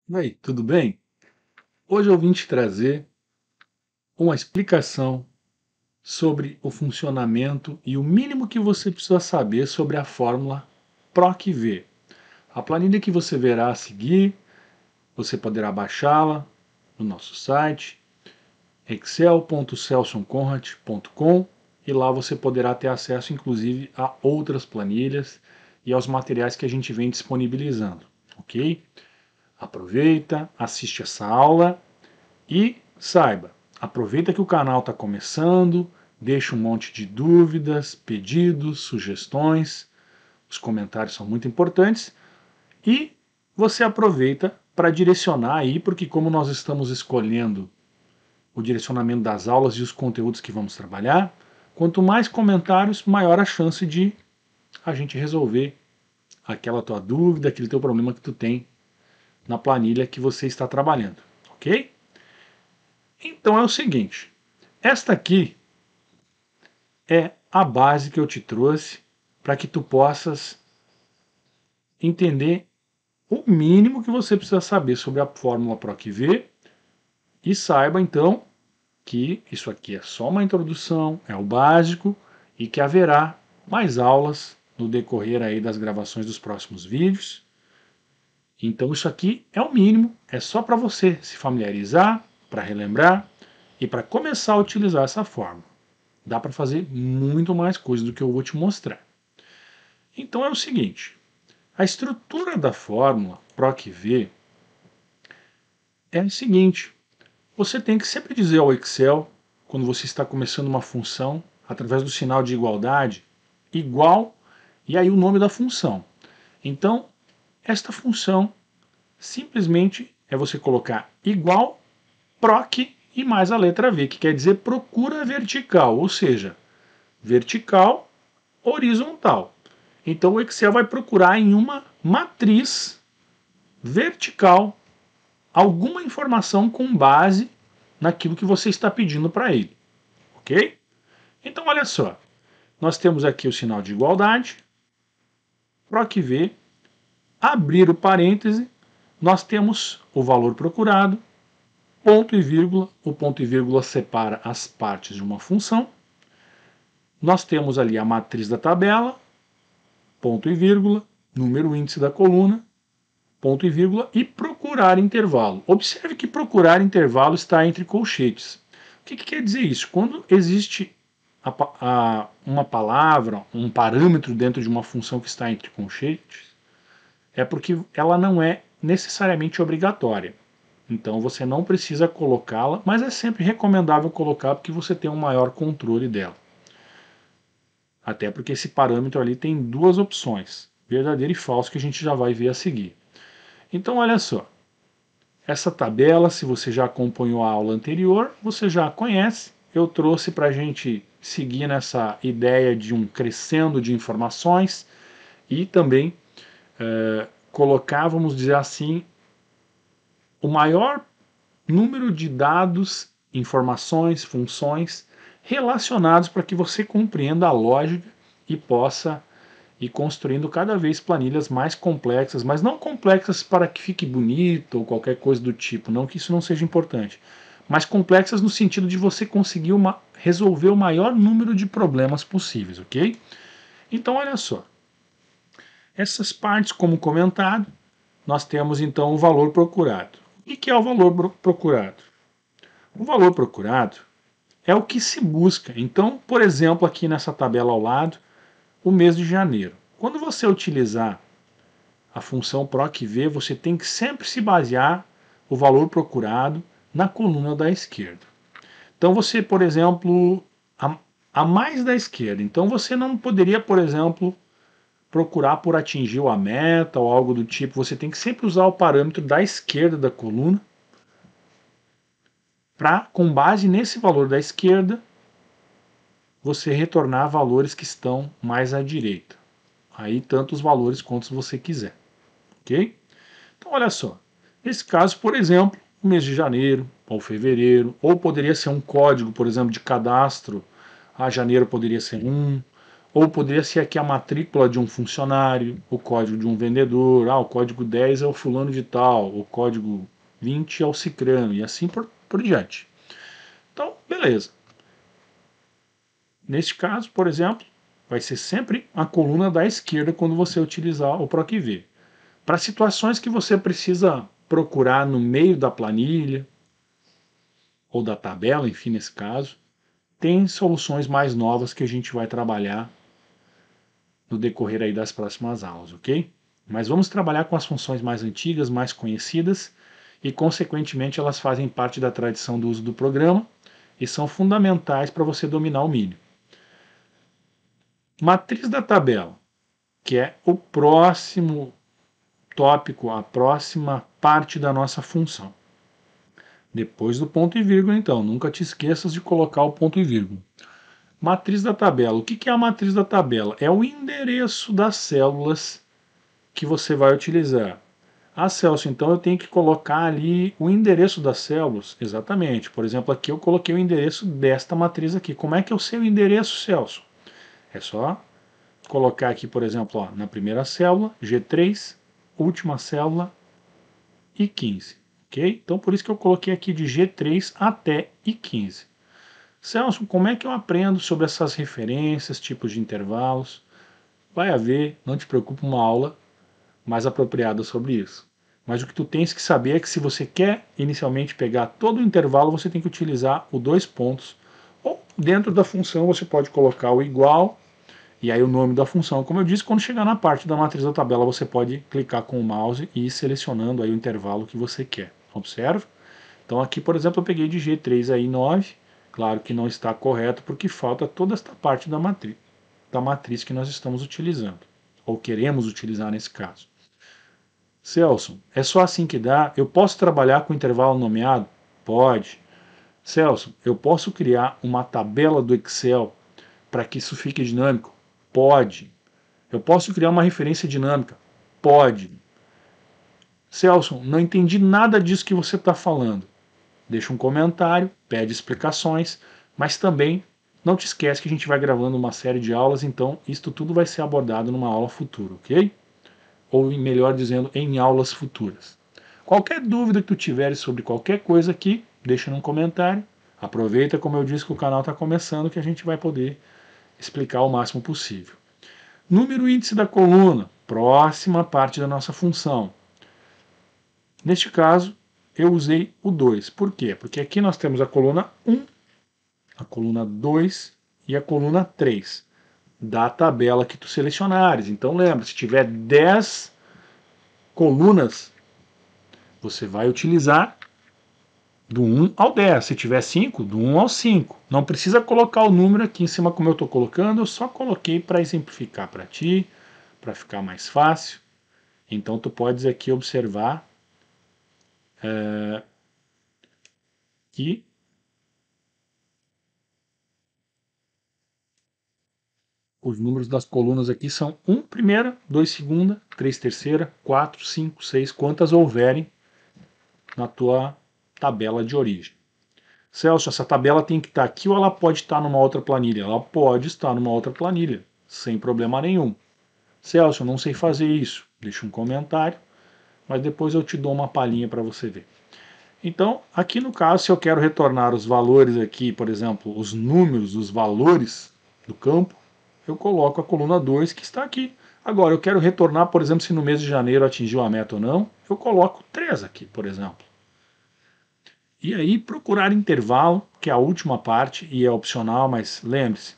E aí, tudo bem? Hoje eu vim te trazer uma explicação sobre o funcionamento e o mínimo que você precisa saber sobre a fórmula PROC-V. A planilha que você verá a seguir, você poderá baixá-la no nosso site excel.celsonconrad.com e lá você poderá ter acesso inclusive a outras planilhas e aos materiais que a gente vem disponibilizando, ok? Aproveita, assiste essa aula. E saiba, aproveita que o canal está começando, deixa um monte de dúvidas, pedidos, sugestões, os comentários são muito importantes e você aproveita para direcionar aí, porque como nós estamos escolhendo o direcionamento das aulas e os conteúdos que vamos trabalhar, quanto mais comentários, maior a chance de a gente resolver aquela tua dúvida, aquele teu problema que tu tem na planilha que você está trabalhando, ok? Então é o seguinte, esta aqui é a base que eu te trouxe para que tu possas entender o mínimo que você precisa saber sobre a fórmula PROC-V e saiba então que isso aqui é só uma introdução, é o básico e que haverá mais aulas no decorrer aí das gravações dos próximos vídeos. Então isso aqui é o mínimo, é só para você se familiarizar, para relembrar e para começar a utilizar essa fórmula. Dá para fazer muito mais coisa do que eu vou te mostrar. Então é o seguinte, a estrutura da fórmula PROC-V é a seguinte, você tem que sempre dizer ao Excel, quando você está começando uma função, através do sinal de igualdade, igual, e aí o nome da função. Então, esta função simplesmente é você colocar igual, proc e mais a letra V, que quer dizer procura vertical, ou seja, vertical, horizontal. Então o Excel vai procurar em uma matriz vertical alguma informação com base naquilo que você está pedindo para ele, ok? Então olha só, nós temos aqui o sinal de igualdade, PROC-V, abrir o parêntese, nós temos o valor procurado, ponto e vírgula, o ponto e vírgula separa as partes de uma função, nós temos ali a matriz da tabela, ponto e vírgula, número índice da coluna, ponto e vírgula, e procurar intervalo. Observe que procurar intervalo está entre colchetes. O que quer dizer isso? Quando existe uma palavra, um parâmetro dentro de uma função que está entre colchetes, é porque ela não é necessariamente obrigatória. Então você não precisa colocá-la, mas é sempre recomendável colocar porque você tem um maior controle dela. Até porque esse parâmetro ali tem duas opções, verdadeiro e falso, que a gente já vai ver a seguir. Então olha só, essa tabela, se você já acompanhou a aula anterior, você já conhece. Eu trouxe para a gente seguir nessa ideia de um crescendo de informações e também colocar, vamos dizer assim, o maior número de dados, informações, funções relacionados para que você compreenda a lógica e possa ir construindo cada vez planilhas mais complexas, mas não complexas para que fique bonito ou qualquer coisa do tipo, não que isso não seja importante, mas complexas no sentido de você conseguir resolver o maior número de problemas possíveis, ok? Então olha só, essas partes como comentado, nós temos então o valor procurado. O que é o valor procurado? O valor procurado é o que se busca. Então, por exemplo, aqui nessa tabela ao lado, o mês de janeiro. Quando você utilizar a função PROC-V, você tem que sempre se basear o valor procurado na coluna da esquerda. Então você, por exemplo, a mais da esquerda. Então você não poderia, por exemplo, procurar por atingir a meta ou algo do tipo. Você tem que sempre usar o parâmetro da esquerda da coluna para, com base nesse valor da esquerda, você retornar valores que estão mais à direita. Aí tantos valores quantos você quiser, ok? Então olha só, nesse caso, por exemplo, o mês de janeiro ou fevereiro, ou poderia ser um código, por exemplo, de cadastro, janeiro poderia ser 1, Ou poderia ser aqui a matrícula de um funcionário, o código de um vendedor, o código 10 é o fulano de tal, o código 20 é o cicrano, e assim por diante. Então, beleza. Neste caso, por exemplo, vai ser sempre a coluna da esquerda quando você utilizar o PROC-V. Para situações que você precisa procurar no meio da planilha, ou da tabela, enfim, nesse caso, tem soluções mais novas que a gente vai trabalhar no decorrer aí das próximas aulas, ok? Mas vamos trabalhar com as funções mais antigas, mais conhecidas, e consequentemente elas fazem parte da tradição do uso do programa e são fundamentais para você dominar o mínimo. Matriz da tabela, que é o próximo tópico, a próxima parte da nossa função. Depois do ponto e vírgula, então, nunca te esqueças de colocar o ponto e vírgula. Matriz da tabela. O que é a matriz da tabela? É o endereço das células que você vai utilizar. Ah, Celso, então eu tenho que colocar ali o endereço das células? Exatamente. Por exemplo, aqui eu coloquei o endereço desta matriz aqui. Como é que é o seu endereço, Celso? É só colocar aqui, por exemplo, ó, na primeira célula, G3, última célula, I15. Ok? Então, por isso que eu coloquei aqui de G3 até I15. Celso, como é que eu aprendo sobre essas referências, tipos de intervalos? Vai haver, não te preocupe, uma aula mais apropriada sobre isso. Mas o que tu tens que saber é que se você quer inicialmente pegar todo o intervalo, você tem que utilizar o dois pontos. Ou dentro da função você pode colocar o igual e aí o nome da função. Como eu disse, quando chegar na parte da matriz da tabela, você pode clicar com o mouse e ir selecionando aí o intervalo que você quer. Observa? Então aqui, por exemplo, eu peguei de G3 aí 9. Claro que não está correto porque falta toda esta parte da matriz que nós estamos utilizando, ou queremos utilizar nesse caso. Celso, é só assim que dá? Eu posso trabalhar com intervalo nomeado? Pode. Celso, eu posso criar uma tabela do Excel para que isso fique dinâmico? Pode. Eu posso criar uma referência dinâmica? Pode. Celso, não entendi nada disso que você está falando. Deixa um comentário, pede explicações, mas também não te esquece que a gente vai gravando uma série de aulas, então isto tudo vai ser abordado numa aula futura, ok? Ou melhor dizendo, em aulas futuras. Qualquer dúvida que tu tiveres sobre qualquer coisa aqui, deixa num comentário. Aproveita, como eu disse, que o canal está começando, que a gente vai poder explicar o máximo possível. Número índice da coluna, próxima parte da nossa função. Neste caso, eu usei o 2. Por quê? Porque aqui nós temos a coluna 1, a coluna 2 e a coluna 3 da tabela que tu selecionares. Então lembra, se tiver 10 colunas, você vai utilizar do 1 ao 10. Se tiver 5, do 1 ao 5. Não precisa colocar o número aqui em cima como eu estou colocando, eu só coloquei para exemplificar para ti, para ficar mais fácil. Então tu podes aqui observar que os números das colunas aqui são 1 primeira, 2 segunda, 3 terceira, 4, 5, 6, quantas houverem na tua tabela de origem. Celso, essa tabela tem que estar aqui ou ela pode estar numa outra planilha? Ela pode estar numa outra planilha, sem problema nenhum. Celso, eu não sei fazer isso. Deixa um comentário, mas depois eu te dou uma palhinha para você ver. Então, aqui no caso, se eu quero retornar os valores aqui, por exemplo, os números, os valores do campo, eu coloco a coluna 2 que está aqui. Agora, eu quero retornar, por exemplo, se no mês de janeiro atingiu a meta ou não, eu coloco 3 aqui, por exemplo. E aí, procurar intervalo, que é a última parte e é opcional, mas lembre-se,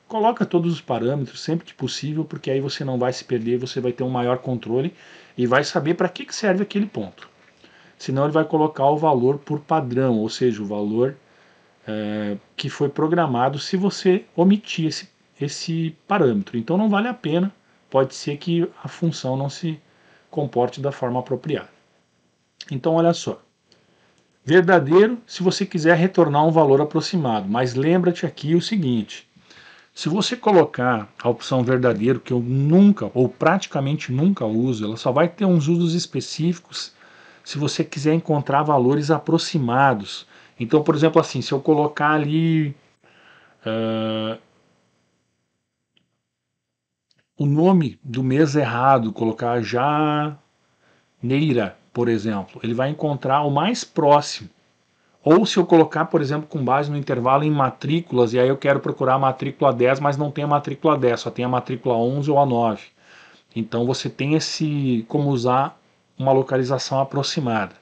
coloca todos os parâmetros sempre que possível, porque aí você não vai se perder, você vai ter um maior controle e vai saber para que serve aquele ponto. Senão ele vai colocar o valor por padrão, ou seja, o valor que foi programado se você omitir esse parâmetro. Então não vale a pena, pode ser que a função não se comporte da forma apropriada. Então olha só, verdadeiro se você quiser retornar um valor aproximado, mas lembra-te aqui o seguinte, se você colocar a opção verdadeiro, que eu nunca ou praticamente nunca uso, ela só vai ter uns usos específicos se você quiser encontrar valores aproximados. Então, por exemplo, assim, se eu colocar ali o nome do mês errado, colocar janeira, por exemplo, ele vai encontrar o mais próximo. Ou se eu colocar, por exemplo, com base no intervalo em matrículas, e aí eu quero procurar a matrícula 10, mas não tem a matrícula 10, só tem a matrícula 11 ou a 9. Então você tem esse como usar uma localização aproximada.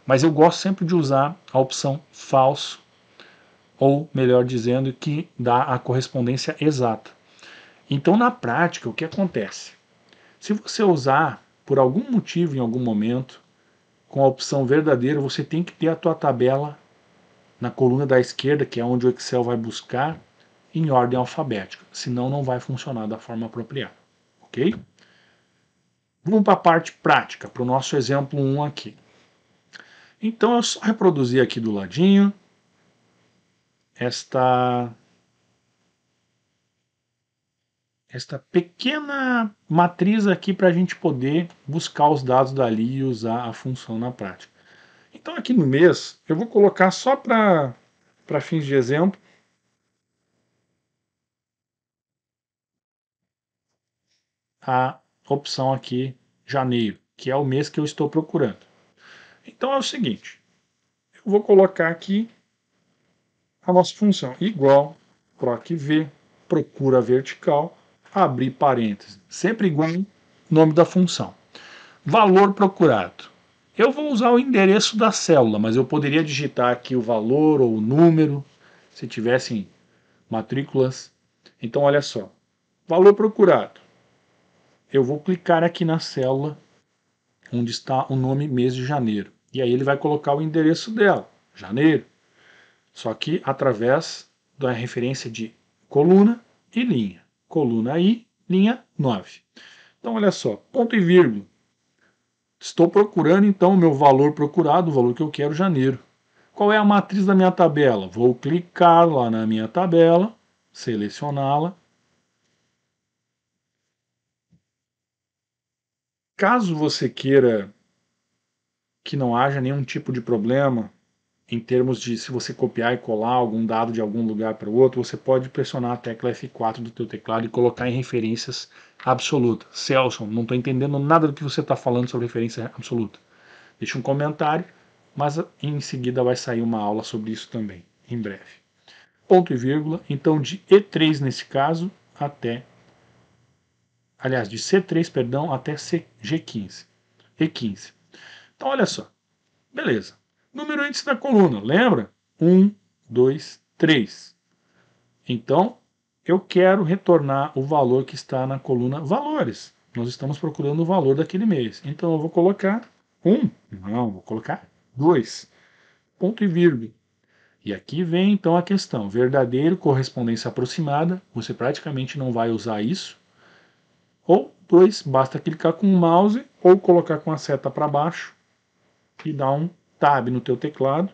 Mas eu gosto sempre de usar a opção falso, ou melhor dizendo, que dá a correspondência exata. Então na prática, o que acontece? Se você usar por algum motivo em algum momento com a opção verdadeira, você tem que ter a tua tabela na coluna da esquerda, que é onde o Excel vai buscar, em ordem alfabética, senão não vai funcionar da forma apropriada, ok? Vamos para a parte prática, para o nosso exemplo 1 aqui. Então eu só reproduzi aqui do ladinho esta pequena matriz aqui para a gente poder buscar os dados dali e usar a função na prática. Então aqui no mês, eu vou colocar só para fins de exemplo, a opção aqui, janeiro, que é o mês que eu estou procurando. Então é o seguinte, eu vou colocar aqui a nossa função, igual, proc_v, procura vertical, abrir parênteses, sempre igual ao nome da função. Valor procurado. Eu vou usar o endereço da célula, mas eu poderia digitar aqui o valor ou o número, se tivessem matrículas. Então, olha só. Valor procurado. Eu vou clicar aqui na célula onde está o nome mês de janeiro. E aí ele vai colocar o endereço dela, janeiro. Só que através da referência de coluna e linha. Coluna I, linha 9. Então, olha só, ponto e vírgula. Estou procurando, então, o meu valor procurado, o valor que eu quero, janeiro. Qual é a matriz da minha tabela? Vou clicar lá na minha tabela, selecioná-la. Caso você queira que não haja nenhum tipo de problema, em termos de se você copiar e colar algum dado de algum lugar para o outro, você pode pressionar a tecla F4 do teu teclado e colocar em referências absolutas. Celso, não estou entendendo nada do que você está falando sobre referência absoluta. Deixa um comentário, mas em seguida vai sair uma aula sobre isso também, em breve. Ponto e vírgula, então de E3 nesse caso até, aliás, de C3, perdão, até G15, E15. Então olha só, beleza. Número índice da coluna, lembra? 1, 2, 3. Então, eu quero retornar o valor que está na coluna valores. Nós estamos procurando o valor daquele mês. Então, eu vou colocar 1. Não, vou colocar 2. Ponto e vírgula. E aqui vem então a questão. Verdadeiro, correspondência aproximada. Você praticamente não vai usar isso. Ou 2, basta clicar com o mouse ou colocar com a seta para baixo e dar um tab no teu teclado.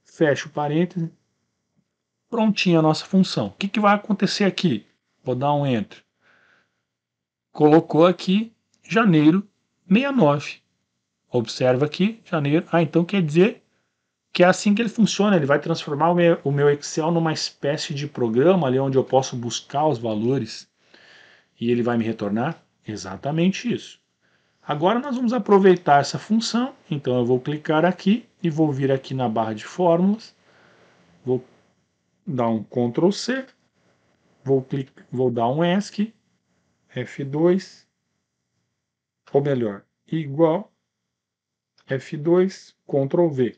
Fecha o parêntese. Prontinha a nossa função. O que vai acontecer aqui? Vou dar um Enter. Colocou aqui janeiro 69. Observa aqui, janeiro. Ah, então quer dizer que é assim que ele funciona. Ele vai transformar o meu Excel numa espécie de programa ali onde eu posso buscar os valores e ele vai me retornar exatamente isso. Agora nós vamos aproveitar essa função. Então eu vou clicar aqui e vou vir aqui na barra de fórmulas. Vou dar um Ctrl C. Vou dar um ESC, F2, ou melhor, igual, F2, Ctrl V.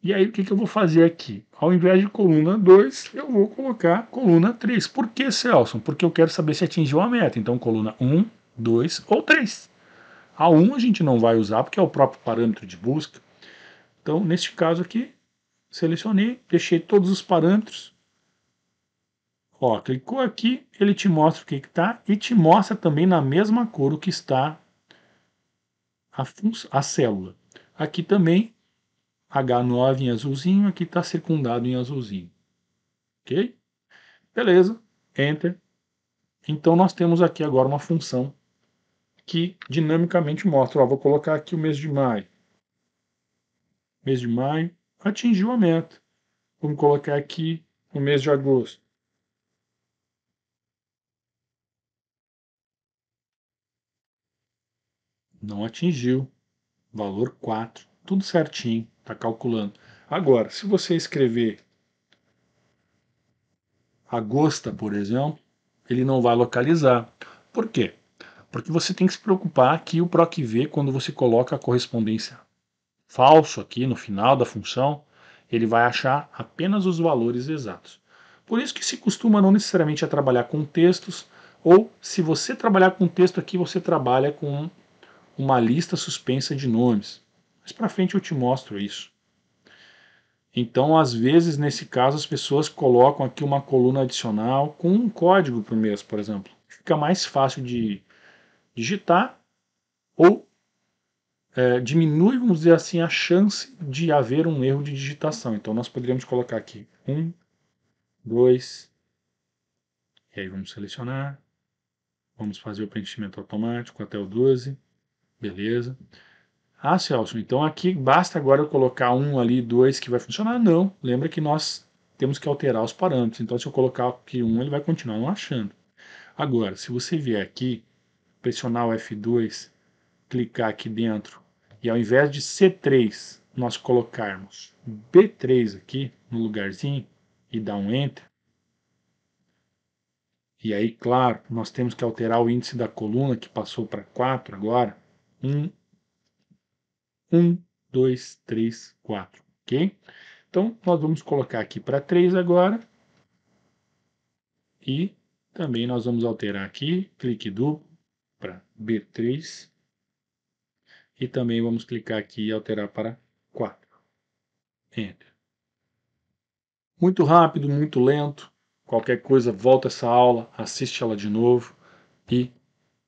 E aí o que eu vou fazer aqui? Ao invés de coluna 2, eu vou colocar coluna 3. Por que, Celso? Porque eu quero saber se atingiu a meta. Então coluna 1, 2 ou 3. A 1 a gente não vai usar porque é o próprio parâmetro de busca. Então, neste caso aqui, selecionei, deixei todos os parâmetros. Ó, clicou aqui, ele te mostra o que está e te mostra também na mesma cor o que está a célula. Aqui também, H9 em azulzinho, aqui está secundado em azulzinho. Ok? Beleza, Enter. Então nós temos aqui agora uma função que dinamicamente mostra, ó, vou colocar aqui o mês de maio. Mês de maio atingiu a meta. Vamos colocar aqui o mês de agosto. não atingiu, valor 4, tudo certinho, está calculando. Agora, se você escrever agosto, por exemplo, ele não vai localizar. Por quê? Porque você tem que se preocupar que o PROC-V, quando você coloca a correspondência falso aqui no final da função, ele vai achar apenas os valores exatos. Por isso que se costuma não necessariamente a trabalhar com textos, ou se você trabalhar com texto aqui, você trabalha com uma lista suspensa de nomes. Mas para frente eu te mostro isso. Então, às vezes, nesse caso, as pessoas colocam aqui uma coluna adicional com um código por mês, por exemplo. Fica mais fácil de digitar ou diminui, vamos dizer assim, a chance de haver um erro de digitação. Então, nós poderíamos colocar aqui 1, 2, e aí vamos selecionar. Vamos fazer o preenchimento automático até o 12. Beleza. Ah, Celso, então aqui basta agora eu colocar 1 ali, 2 que vai funcionar? Não. Lembra que nós temos que alterar os parâmetros. Então, se eu colocar aqui 1, ele vai continuar não achando. Agora, se você vier aqui, pressionar o F2, clicar aqui dentro, e ao invés de C3, nós colocarmos B3 aqui no lugarzinho e dar um Enter, e aí, claro, nós temos que alterar o índice da coluna, que passou para 4 agora. 1, 1, 2, 3, 4, ok? Então, nós vamos colocar aqui para 3 agora. E também nós vamos alterar aqui, clique duplo para B3. E também vamos clicar aqui e alterar para 4. Enter. Muito rápido, muito lento. Qualquer coisa, volta essa aula, assiste ela de novo e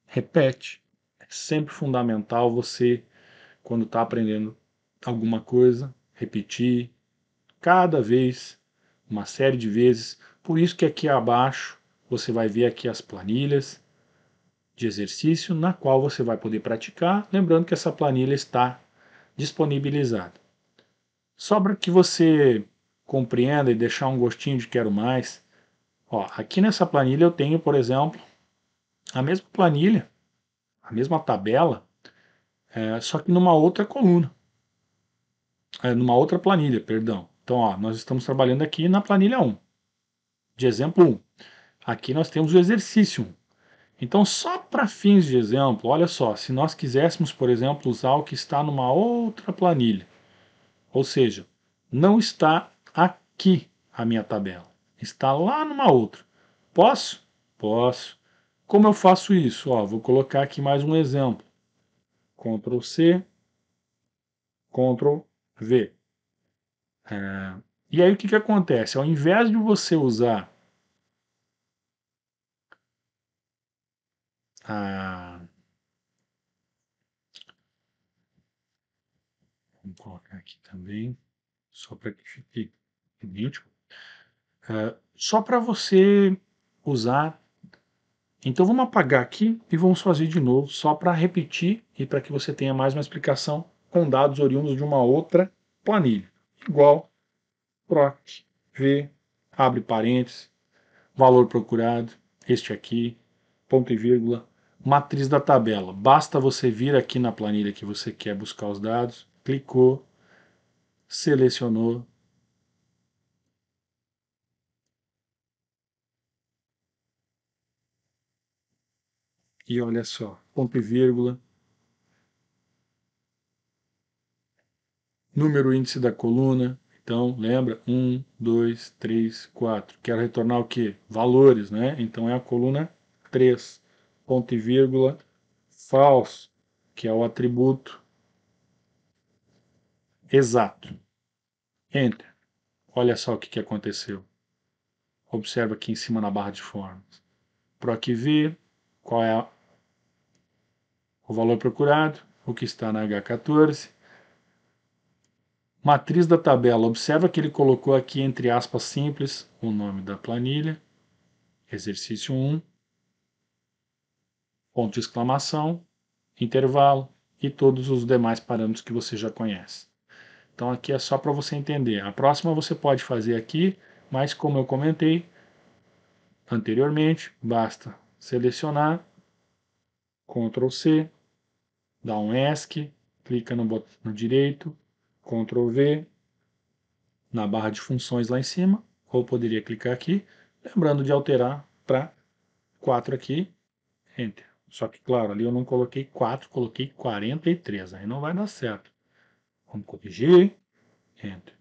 repete. É sempre fundamental você, quando está aprendendo alguma coisa, repetir cada vez, uma série de vezes. Por isso que aqui abaixo você vai ver aqui as planilhas de exercício na qual você vai poder praticar, lembrando que essa planilha está disponibilizada. Só para que você compreenda e deixar um gostinho de quero mais, ó, aqui nessa planilha eu tenho, por exemplo, a mesma planilha, a mesma tabela, só que numa outra coluna, numa outra planilha, perdão. Então, ó, nós estamos trabalhando aqui na planilha 1, de exemplo 1. Aqui nós temos o exercício 1. Então, só para fins de exemplo, olha só, se nós quiséssemos, por exemplo, usar o que está numa outra planilha, ou seja, não está aqui a minha tabela, está lá numa outra. Posso? Posso. Como eu faço isso? Ó, vou colocar aqui mais um exemplo. Ctrl C, Ctrl V. E aí o que acontece? Ao invés de você usar a... Vamos colocar aqui também, só para que fique idêntico. Só para você usar. Então vamos apagar aqui e vamos fazer de novo, só para repetir e para que você tenha mais uma explicação com dados oriundos de uma outra planilha. Igual, proc, v, abre parênteses, valor procurado, este aqui, ponto e vírgula, matriz da tabela. Basta você vir aqui na planilha que você quer buscar os dados, clicou, selecionou, e olha só, ponto e vírgula, número índice da coluna. Então, lembra? 1, 2, 3, 4. Quero retornar o quê? Valores, né? Então é a coluna 3. Ponto e vírgula, false, que é o atributo exato. Enter. Olha só o que aconteceu. Observa aqui em cima na barra de formas. PROC-V, qual é o valor procurado, o que está na H14. Matriz da tabela, observa que ele colocou aqui entre aspas simples o nome da planilha, exercício 1, ponto de exclamação, intervalo e todos os demais parâmetros que você já conhece. Então aqui é só para você entender. A próxima você pode fazer aqui, mas como eu comentei anteriormente, basta selecionar, Ctrl C, dá um ESC, clica no botão direito, Ctrl V, na barra de funções lá em cima, ou poderia clicar aqui, lembrando de alterar para 4 aqui, Enter. Só que, claro, ali eu não coloquei 4, coloquei 43, aí não vai dar certo. Vamos corrigir, Enter.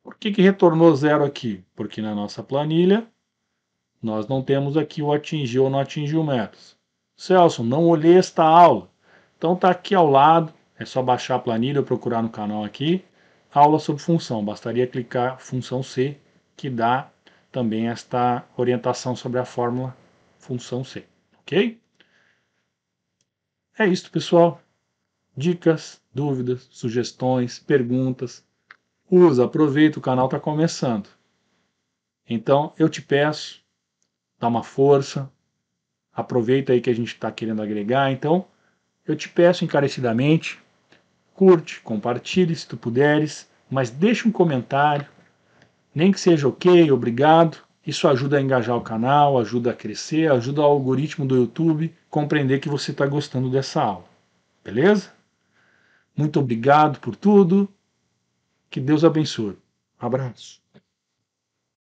Por que retornou 0 aqui? Porque na nossa planilha nós não temos aqui o atingiu ou não atingiu metros. Celso, não olhei esta aula. Então está aqui ao lado, é só baixar a planilha ou procurar no canal aqui, aula sobre função. Bastaria clicar função C, que dá também esta orientação sobre a fórmula função C. Ok? É isso, pessoal. Dicas, dúvidas, sugestões, perguntas. Usa, aproveita, o canal está começando. Então, eu te peço, dá uma força, aproveita aí que a gente está querendo agregar. Então, eu te peço encarecidamente, curte, compartilhe se tu puderes, mas deixa um comentário, nem que seja ok, obrigado. Isso ajuda a engajar o canal, ajuda a crescer, ajuda o algoritmo do YouTube a compreender que você está gostando dessa aula. Beleza? Muito obrigado por tudo. Que Deus abençoe. Abraço.